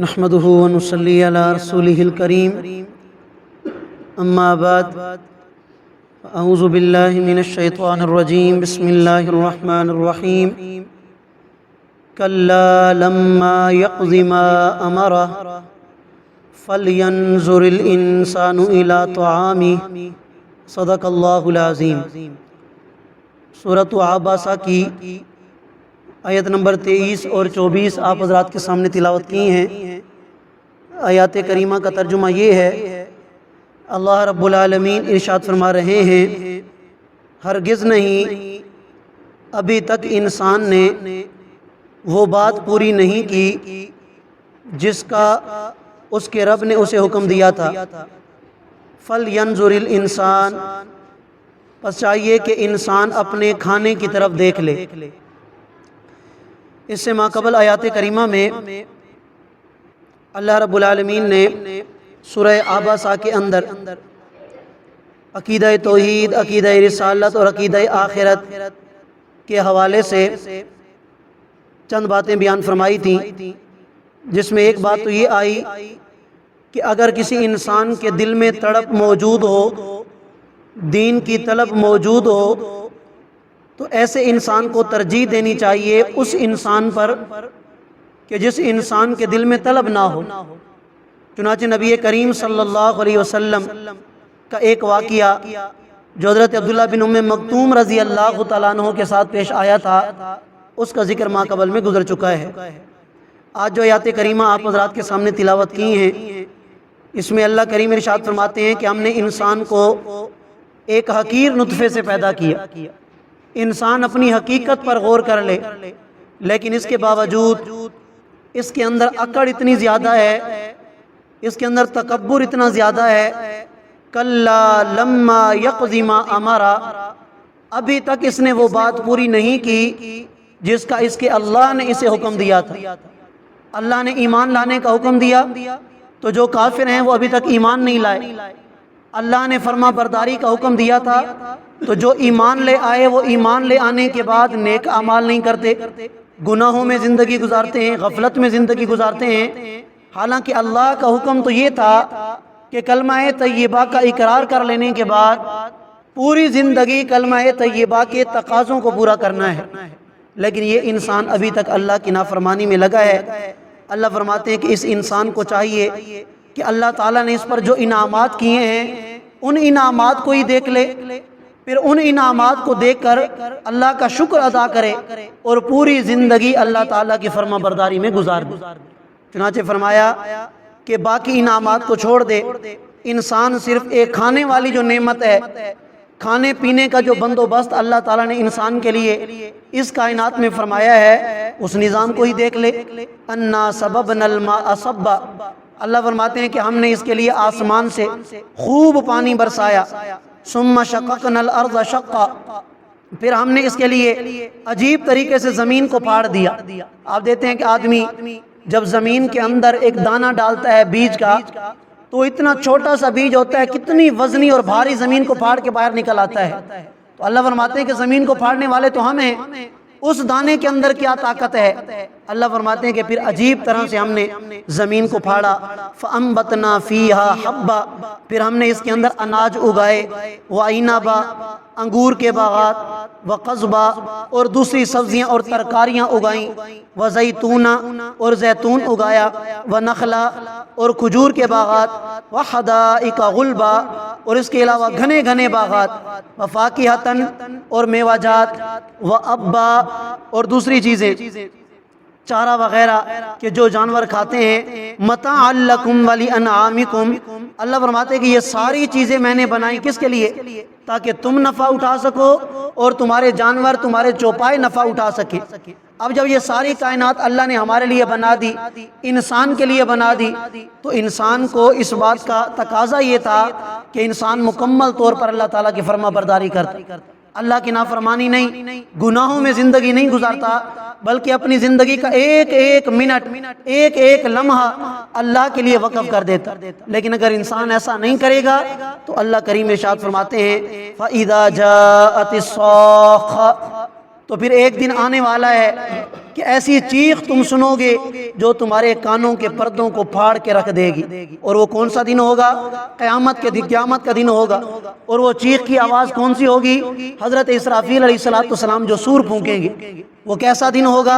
نحمده ونصلي على رسوله الكريم اما بعد اعوذ باللہ من الشیطان الرجیم بسم اللہ الرحمن الرحیم کلا لما یقض ما امرہ فلینظر الانسان الى طعامہ صدق اللہ العظیم۔ سورۃ عبسہ کی آیت نمبر 23 اور 24 آپ حضرات کے سامنے تلاوت کی ہیں۔ آیات کریمہ کا ترجمہ یہ ہے، اللہ رب العالمین ارشاد فرما رہے ہیں، ہرگز نہیں ابھی تک انسان نے وہ بات پوری نہیں کی جس کا اس کے رب نے اسے حکم دیا تھا۔ فَلْيَنْظُرِ الْإِنسان، پس چاہیے کہ انسان اپنے کھانے کی طرف دیکھ لے۔ اس سے ماقبل آیات کریمہ میں اللہ رب العالمین نے سورہ عبسہ کے اندر عقیدہ توحید، عقیدہ رسالت اور عقیدہ آخرت کے حوالے سے چند باتیں بیان فرمائی تھیں، جس میں ایک بات تو یہ آئی کہ اگر کسی انسان کے دل میں تڑپ موجود ہو، دین کی طلب موجود ہو، تو ایسے انسان کو ترجیح دینی چاہیے اس انسان پر کہ جس انسان کے دل میں طلب نہ ہو۔ چنانچہ نبی کریم صلی اللہ علیہ وسلم کا ایک واقعہ جو حضرت عبداللہ بن ام مکتوم رضی اللہ تعالیٰ عنہ کے ساتھ پیش آیا تھا، اس کا ذکر ماقبل میں گزر چکا ہے۔ آج جو آیات کریمہ آپ حضرات کے سامنے تلاوت کی ہیں، اس میں اللہ کریم ارشاد فرماتے ہیں کہ ہم نے انسان کو ایک حقیر نطفے سے پیدا کیا۔ انسان اپنی حقیقت پر غور کر لے، لیکن اس کے باوجود اس کے اندر اکڑ اتنی زیادہ ہے، اس کے اندر تکبر اتنا زیادہ ہے۔ کلا لما یقض ما امرہ، ابھی تک اس نے وہ بات پوری نہیں کی جس کا اس کے اللہ نے اسے حکم دیا تھا۔ اللہ نے ایمان لانے کا حکم دیا تو جو کافر ہیں وہ ابھی تک ایمان نہیں لائے۔ اللہ نے فرما برداری کا حکم دیا تھا تو جو ایمان لے آئے وہ ایمان لے آنے کے بعد نیک اعمال نہیں کرتے، گناہوں میں زندگی گزارتے ہیں، غفلت میں زندگی گزارتے ہیں۔ حالانکہ اللہ کا حکم تو یہ تھا کہ کلمہ طیبہ کا اقرار کر لینے کے بعد پوری زندگی کلمہ طیبہ کے تقاضوں کو پورا کرنا ہے، لیکن یہ انسان ابھی تک اللہ کی نافرمانی میں لگا ہے۔ اللہ فرماتے ہیں کہ اس انسان کو چاہیے کہ اللہ تعالیٰ نے اس پر جو انعامات کیے ہیں ان انعامات کو ہی دیکھ لے، پھر ان انعامات کو دیکھ کر اللہ کا شکر ادا کرے اور پوری زندگی اللہ تعالیٰ کی فرما برداری میں گزار دے۔ چنانچہ فرمایا کہ باقی انعامات کو چھوڑ دے، انسان صرف ایک کھانے والی جو نعمت ہے، کھانے پینے کا جو بندوبست اللہ تعالیٰ نے انسان کے لیے اس کائنات میں فرمایا ہے، اس نظام کو ہی دیکھ لے۔ انا سببنا الماء صبا، اللہ فرماتے ہیں کہ ہم نے اس کے لیے آسمان سے خوب پانی برسایا۔ ثم شققنا الارض شقا، پھر ہم نے اس کے لیے عجیب طریقے سے زمین کو پھاڑ دیا۔ آپ دیتے ہیں کہ آدمی جب زمین کے اندر ایک دانہ ڈالتا ہے بیج کا، تو اتنا چھوٹا سا بیج ہوتا ہے، کتنی وزنی اور بھاری زمین کو پھاڑ کے باہر نکل آتا ہے۔ تو اللہ فرماتے ہیں کہ زمین کو پھاڑنے والے تو ہم ہیں، اس دانے کے اندر کیا طاقت ہے؟ اللہ فرماتے ہیں کہ پھر عجیب طرح سے ہم نے زمین کو پھاڑا۔ فَأَنبَتْنَا فِيهَا حَبًّا، پھر ہم نے اس کے اندر اناج اگائے، وَعِنَبًا، انگور کے باغات، وَقَضْبًا، اور دوسری سبزیاں اور ترکاریاں اگائیں، وَزَيْتُونًا، اور زیتون اگایا، وَنَخْلًا، اور کھجور کے باغات، وَحَدَائِقَ غُلْبًا، اور اس کے علاوہ گھنے گھنے باغات، وَفَاكِهَةً، اور میوہ جات، وَأَبًّا، اور دوسری چیزیں چارہ وغیرہ کہ جو جانور کھاتے ہیں، متاعا لکم ولانعامکم، اللہ فرماتے ہیں کہ یہ ساری چیزیں میں نے بنائی کس کے لیے؟ تاکہ تم نفع اٹھا سکو اور تمہارے جانور، تمہارے چوپائے نفع اٹھا سکے۔ اب جب یہ ساری کائنات اللہ نے ہمارے لیے بنا دی، انسان کے لیے بنا دی، تو انسان کو اس بات کا تقاضا یہ تھا کہ انسان مکمل طور پر اللہ تعالیٰ کی فرما برداری کرتا، اللہ کی نافرمانی نہیں، گناہوں میں زندگی نہیں گزارتا، بلکہ اپنی زندگی کا ایک ایک منٹ، ایک ایک لمحہ اللہ کے لیے وقف کر دیتا۔ لیکن اگر انسان ایسا نہیں کرے گا تو اللہ کریم ارشاد فرماتے ہیں فَإِذَا جَاءَتِ الصَّاخَّةُ، تو پھر ایک دن آنے والا ہے کہ ایسی چیخ تم سنو گے جو تمہارے کانوں کے پردوں کو پھاڑ کے رکھ دے گی۔ اور وہ کون سا دن ہوگا؟ قیامت کا دن ہوگا۔ اور وہ چیخ کی آواز کون سی ہوگی؟ حضرت اسرافیل علیہ السلام جو سور پھونکیں گے۔ وہ کیسا دن ہوگا؟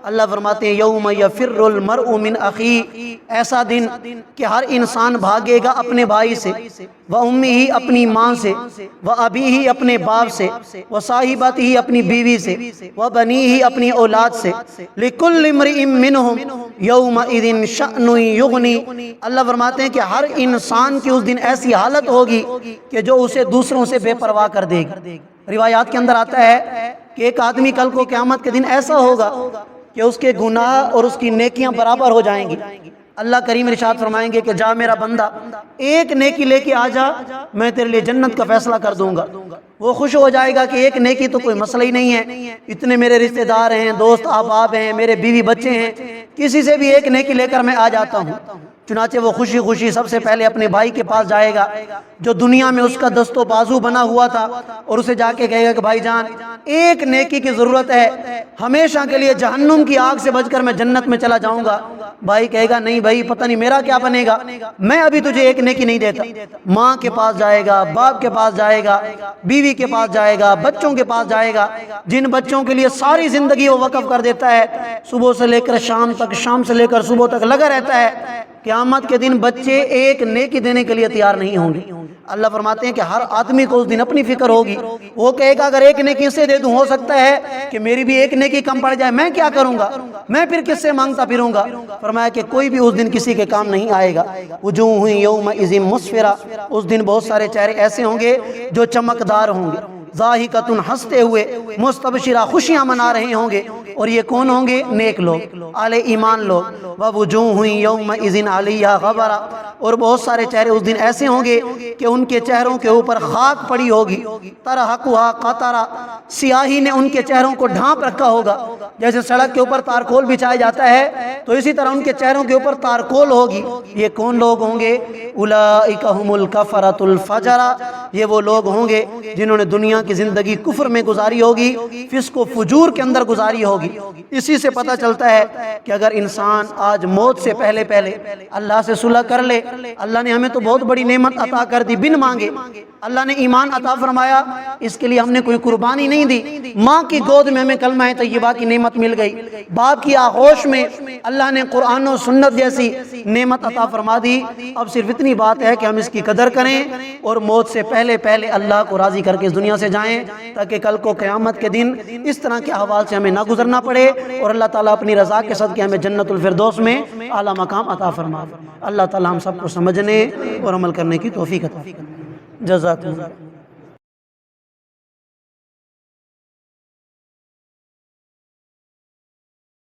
اللہ فرماتے ہیں یوم یفر المرء من اخیہ، ایسا دن کہ ہر انسان بھاگے گا اپنے بھائی سے، وامہ اپنی ماں سے، وابیہ اپنے باپ سے، وصاحبتہ اپنی بیوی سے، وبنیہ اپنی اولاد سے، لکل امرئ منہم یومئذ شأن یغنی۔ اللہ فرماتے ہیں کہ ہر انسان کی اس دن ایسی حالت ہوگی کہ جو اسے دوسروں سے بے پرواہ کر دے گی۔ روایات کے اندر آتا ہے کہ ایک آدمی کل کو قیامت کے دن ایسا ہوگا کہ اس کے گناہ اور اس کی نیکیاں برابر ہو جائیں گی۔ اللہ کریم ارشاد فرمائیں گے کہ جا میرا بندہ، ایک نیکی لے کے آ جا، میں تیرے لیے جنت کا فیصلہ کر دوں گا۔ وہ خوش ہو جائے گا کہ ایک نیکی تو کوئی مسئلہ ہی نہیں ہے، اتنے میرے رشتہ دار ہیں، دوست احباب ہیں، میرے بیوی بچے ہیں، کسی سے بھی ایک نیکی لے کر میں آ جاتا ہوں۔ چنانچہ وہ خوشی خوشی سب سے پہلے اپنے بھائی کے پاس جائے گا جو دنیا میں اس کا دست و بازو بنا ہوا تھا، اور اسے جا کے کہے گا کہ بھائی جان ایک نیکی کی ضرورت ہے، ہمیشہ کے لیے جہنم کی آگ سے بچ کر میں جنت میں چلا جاؤں گا۔ بھائی کہے گا نہیں بھائی، پتہ نہیں میرا کیا بنے گا، میں ابھی تجھے ایک نیکی نہیں دیتا۔ ماں کے پاس جائے گا، باپ کے پاس جائے گا، بیوی کے پاس جائے گا، بچوں کے پاس جائے گا، جن بچوں کے لیے ساری زندگی وہ وقف کر دیتا ہے، صبح سے لے کر شام تک، شام سے لے کر صبح تک لگا رہتا ہے۔ قیامت کے دن بچے ایک نیکی دینے کے لیے تیار نہیں ہوں گے۔ اللہ فرماتے ہیں کہ ہر آدمی کو اس دن اپنی فکر ہوگی، وہ کہے گا اگر ایک نیکی اسے دے دوں، ہو سکتا ہے کہ میری بھی ایک نیکی کم پڑ جائے، میں کیا کروں گا، میں پھر کس سے مانگتا پھروں گا۔ فرمایا کہ کوئی بھی اس دن کسی کے کام نہیں آئے گا۔ وجوہ یومئذ مسفرہ، اس دن بہت سارے چہرے ایسے ہوں گے جو چمکدار ہوں گے، ضاحکۃ ہنستے ہوئے، مستبشرہ خوشیاں منا رہے ہوں گے۔ اور یہ کون ہوں گے؟ نیک لوگ، اہل ایمان لوگ۔ ووجوہ یومئذ علیہا غبرہ، اور بہت سارے چہرے اس دن ایسے ہوں گے کہ ان کے چہروں کے اوپر خاک پڑی ہوگی، ترہقھا قطرہ، سیاہی نے ان کے چہروں کو ڈھانپ رکھا ہوگا۔ جیسے سڑک کے اوپر تارکول بچھایا جاتا ہے تو اسی طرح ان کے چہروں کے اوپر تارکول ہوگی۔ یہ کون لوگ ہوں گے؟ اولئک ھم الکفرۃ الفجرہ، یہ وہ لوگ ہوں گے جنہوں نے دنیا کی زندگی کفر میں گزاری ہوگی، فسق و فجور کے اندر گزاری ہوگی۔ اسی سے پتہ چلتا ہے کہ اگر انسان آج موت سے پہلے اللہ سے صلح کر لے، اللہ نے ہمیں تو بہت بڑی نعمت عطا کر دی بن مانگے، اللہ نے ایمان عطا فرمایا، اس کے لیے ہم نے کوئی قربانی نہیں دی، ماں کی گود میں ہمیں کلمہ طیبہ کی نعمت مل گئی، باپ کی آغوش میں اللہ نے قرآن و سنت جیسی نعمت عطا فرما دی۔ اب صرف اتنی بات ہے کہ ہم اس کی قدر کریں اور موت سے پہلے اللہ کو راضی کر کے اس دنیا سے جائیں، تاکہ کل کو قیامت کے دن اس طرح کے احوال سے ہمیں نہ گزرنا پڑے، اور اللہ تعالیٰ اپنی رضا کے صدقے ہمیں جنت الفردوس میں اعلیٰ مقام عطا فرما۔ اللہ تعالیٰ ہم سب کو سمجھنے اور عمل کرنے کی توفیق عطا فرمائے۔ جزاکم اللہ۔